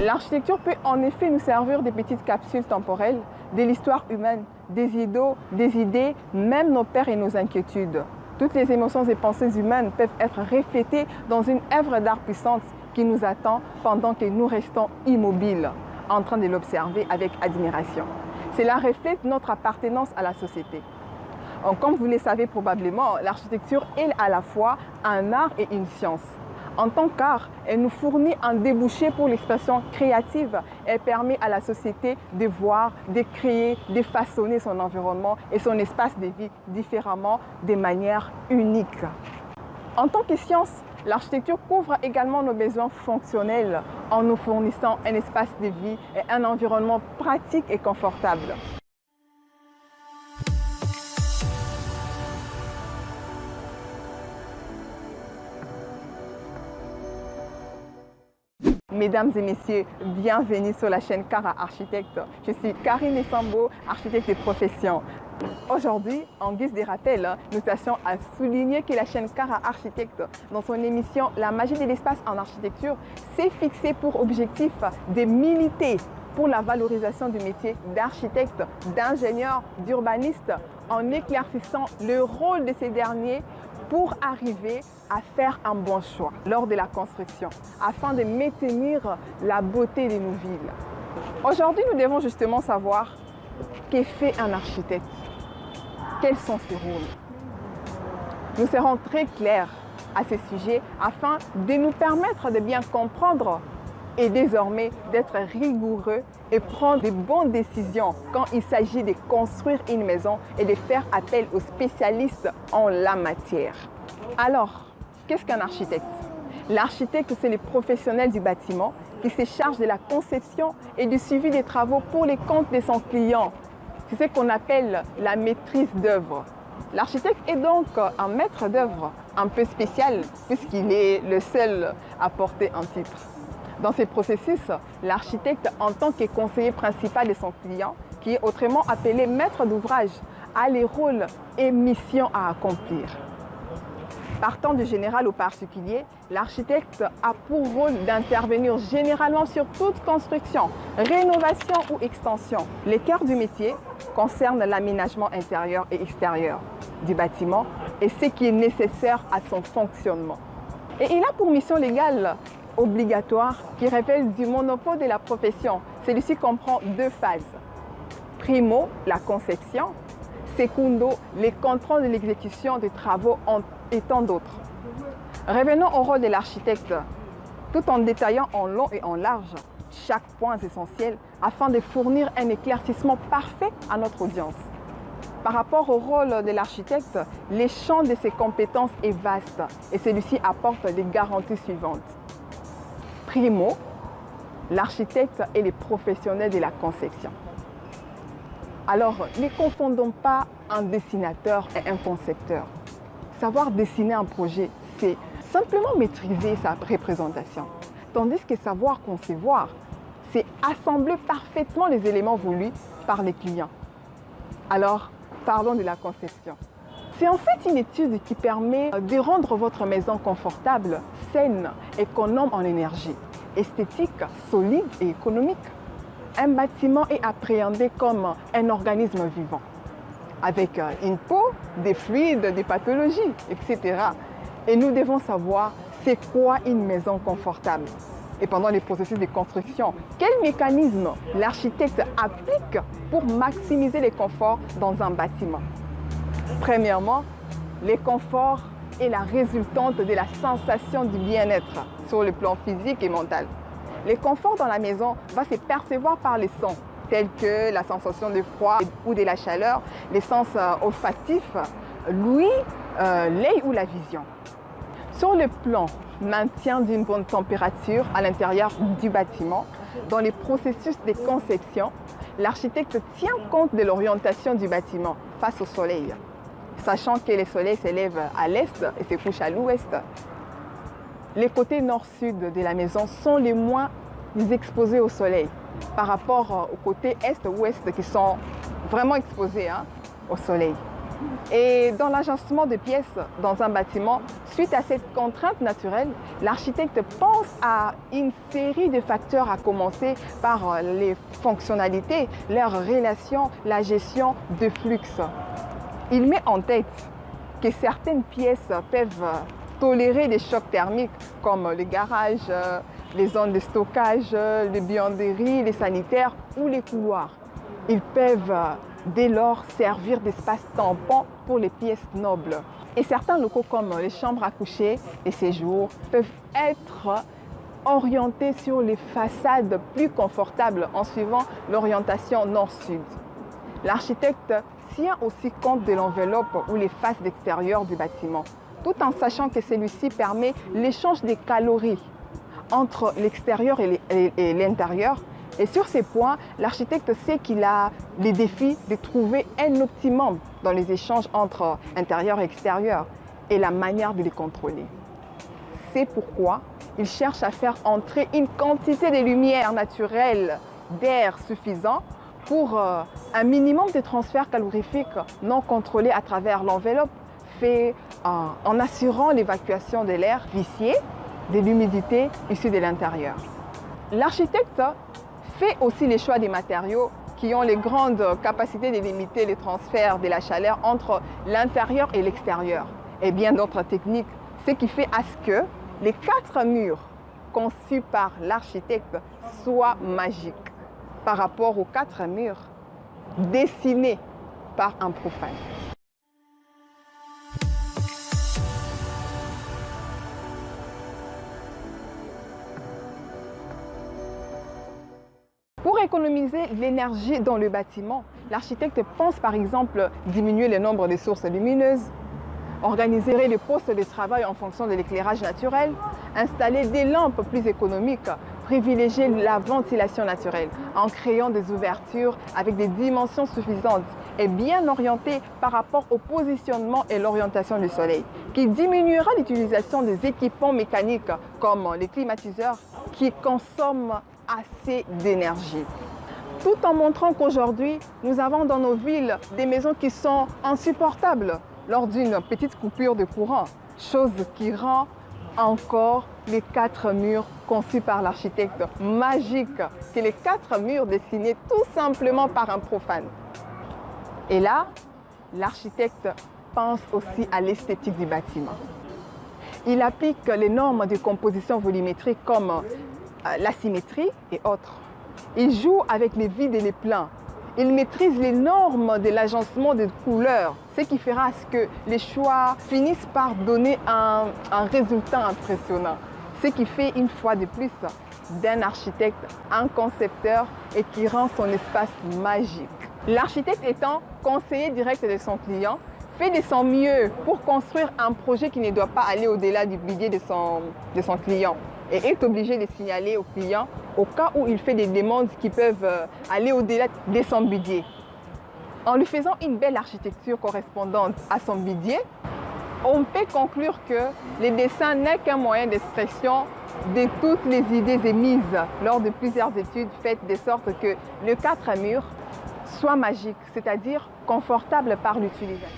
L'architecture peut en effet nous servir de petites capsules temporelles de l'histoire humaine, des idées, même nos peurs et nos inquiétudes. Toutes les émotions et pensées humaines peuvent être reflétées dans une œuvre d'art puissante qui nous attend pendant que nous restons immobiles, en train de l'observer avec admiration. Cela reflète notre appartenance à la société. Comme vous le savez probablement, l'architecture est à la fois un art et une science. En tant qu'art, elle nous fournit un débouché pour l'expression créative. Elle permet à la société de voir, de créer, de façonner son environnement et son espace de vie différemment, de manière unique. En tant que science, l'architecture couvre également nos besoins fonctionnels en nous fournissant un espace de vie et un environnement pratique et confortable. Mesdames et messieurs, bienvenue sur la chaîne Kara Architecte. Je suis Karine Essambo, architecte de profession. Aujourd'hui, en guise de rappel, nous tâchons à souligner que la chaîne Kara Architecte, dans son émission La magie de l'espace en architecture, s'est fixée pour objectif de militer pour la valorisation du métier d'architecte, d'ingénieur, d'urbaniste, en éclaircissant le rôle de ces derniers pour arriver à faire un bon choix lors de la construction, afin de maintenir la beauté de nos villes. Aujourd'hui, nous devons justement savoir qu'est fait un architecte, quels sont ses rôles. Nous serons très clairs à ce sujet afin de nous permettre de bien comprendre et désormais d'être rigoureux et prendre de bonnes décisions quand il s'agit de construire une maison et de faire appel aux spécialistes en la matière. Alors, qu'est-ce qu'un architecte? L'architecte, c'est le professionnel du bâtiment qui se charge de la conception et du suivi des travaux pour les comptes de son client. C'est ce qu'on appelle la maîtrise d'œuvre. L'architecte est donc un maître d'œuvre un peu spécial puisqu'il est le seul à porter un titre. Dans ces processus, l'architecte, en tant que conseiller principal de son client, qui est autrement appelé maître d'ouvrage, a les rôles et missions à accomplir. Partant du général au particulier, l'architecte a pour rôle d'intervenir généralement sur toute construction, rénovation ou extension. Les cœurs du métier concernent l'aménagement intérieur et extérieur du bâtiment et ce qui est nécessaire à son fonctionnement. Et il a pour mission légale obligatoire qui révèle du monopole de la profession. Celui-ci comprend deux phases. Primo, la conception. Secundo, les contrôles de l'exécution des travaux et tant d'autres. Revenons au rôle de l'architecte, tout en détaillant en long et en large chaque point essentiel afin de fournir un éclaircissement parfait à notre audience. Par rapport au rôle de l'architecte, le champ de ses compétences est vaste et celui-ci apporte des garanties suivantes. Primo, l'architecte est le professionnel de la conception. Alors, ne confondons pas un dessinateur et un concepteur. Savoir dessiner un projet, c'est simplement maîtriser sa représentation. Tandis que savoir concevoir, c'est assembler parfaitement les éléments voulus par les clients. Alors, parlons de la conception. C'est en fait une étude qui permet de rendre votre maison confortable, saine, économe en énergie, esthétique, solide et économique. Un bâtiment est appréhendé comme un organisme vivant, avec une peau, des fluides, des pathologies, etc. Et nous devons savoir c'est quoi une maison confortable. Et pendant les processus de construction, quel mécanisme l'architecte applique pour maximiser les conforts dans un bâtiment? Premièrement, le confort est la résultante de la sensation du bien-être sur le plan physique et mental. Le confort dans la maison va se percevoir par les sons, tels que la sensation de froid ou de la chaleur, les sens olfactifs, l'ouïe, l'œil ou la vision. Sur le plan maintien d'une bonne température à l'intérieur du bâtiment, dans les processus de conception, l'architecte tient compte de l'orientation du bâtiment face au soleil, sachant que le soleil s'élève à l'est et se couche à l'ouest. Les côtés nord-sud de la maison sont les moins exposés au soleil par rapport aux côtés est-ouest qui sont vraiment exposés au soleil. Et dans l'agencement de pièces dans un bâtiment, suite à cette contrainte naturelle, l'architecte pense à une série de facteurs, à commencer par les fonctionnalités, leurs relations, la gestion de flux. Il met en tête que certaines pièces peuvent tolérer des chocs thermiques comme les garages, les zones de stockage, les buanderies, les sanitaires ou les couloirs. Ils peuvent dès lors servir d'espace tampon pour les pièces nobles. Et certains locaux comme les chambres à coucher, les séjours, peuvent être orientés sur les façades plus confortables en suivant l'orientation nord-sud. L'architecte tient aussi compte de l'enveloppe ou les faces extérieures du bâtiment, tout en sachant que celui-ci permet l'échange des calories entre l'extérieur et l'intérieur. Et sur ces points, l'architecte sait qu'il a les défis de trouver un optimum dans les échanges entre intérieur et extérieur et la manière de les contrôler. C'est pourquoi il cherche à faire entrer une quantité de lumière naturelle, d'air suffisant pour un minimum de transfert calorifique non contrôlé à travers l'enveloppe, fait en assurant l'évacuation de l'air vicié, de l'humidité issue de l'intérieur. L'architecte fait aussi les choix des matériaux qui ont les grandes capacités de limiter les transferts de la chaleur entre l'intérieur et l'extérieur et bien d'autres techniques, ce qui fait à ce que les 4 murs conçus par l'architecte soient magiques par rapport aux 4 murs dessinés par un profane. Pour économiser l'énergie dans le bâtiment, l'architecte pense par exemple diminuer le nombre de sources lumineuses, organiser les postes de travail en fonction de l'éclairage naturel, installer des lampes plus économiques, privilégier la ventilation naturelle en créant des ouvertures avec des dimensions suffisantes et bien orientées par rapport au positionnement et l'orientation du soleil, qui diminuera l'utilisation des équipements mécaniques comme les climatiseurs qui consomment assez d'énergie. Tout en montrant qu'aujourd'hui, nous avons dans nos villes des maisons qui sont insupportables lors d'une petite coupure de courant, chose qui rend encore les 4 murs conçus par l'architecte magiques, que les 4 murs dessinés tout simplement par un profane. Et là, l'architecte pense aussi à l'esthétique du bâtiment. Il applique les normes de composition volumétrique comme la symétrie et autres. Il joue avec les vides et les pleins. Il maîtrise les normes de l'agencement des couleurs, ce qui fera à ce que les choix finissent par donner un résultat impressionnant. Ce qui fait une fois de plus d'un architecte un concepteur et qui rend son espace magique. L'architecte étant conseiller direct de son client, fait de son mieux pour construire un projet qui ne doit pas aller au-delà du budget de son client et est obligé de signaler au client au cas où il fait des demandes qui peuvent aller au-delà de son budget. En lui faisant une belle architecture correspondante à son budget, on peut conclure que le dessin n'est qu'un moyen d'expression de toutes les idées émises lors de plusieurs études faites de sorte que le 4 murs soit magique, c'est-à-dire confortable par l'utilisateur.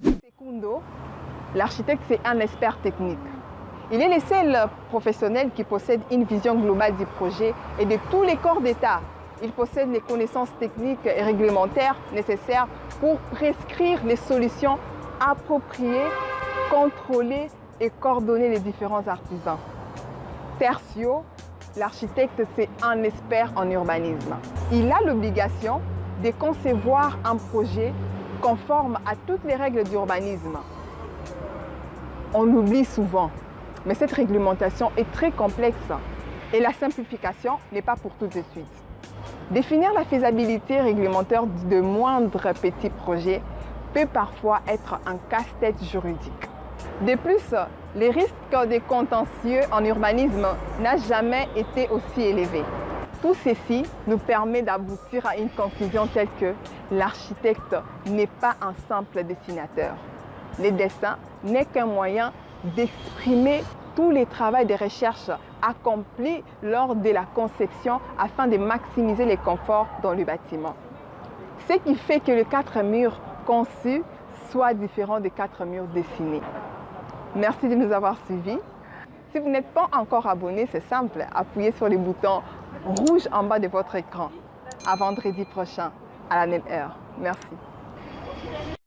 Secundo, l'architecte, c'est un expert technique. Il est le seul professionnel qui possède une vision globale du projet et de tous les corps d'État. Il possède les connaissances techniques et réglementaires nécessaires pour prescrire les solutions appropriées, contrôler et coordonner les différents artisans. Tertio, l'architecte, c'est un expert en urbanisme. Il a l'obligation de concevoir un projet conforme à toutes les règles d'urbanisme. On l'oublie souvent, mais cette réglementation est très complexe et la simplification n'est pas pour tout de suite. Définir la faisabilité réglementaire de moindres petits projets peut parfois être un casse-tête juridique. De plus, les risques de contentieux en urbanisme n'ont jamais été aussi élevés. Tout ceci nous permet d'aboutir à une conclusion telle que l'architecte n'est pas un simple dessinateur. Le dessin n'est qu'un moyen d'exprimer tous les travaux de recherche accomplis lors de la conception afin de maximiser les conforts dans le bâtiment. Ce qui fait que les 4 murs conçus soient différents des 4 murs dessinés. Merci de nous avoir suivis. Si vous n'êtes pas encore abonné, c'est simple, appuyez sur le bouton rouge en bas de votre écran. À vendredi prochain, à la même heure. Merci.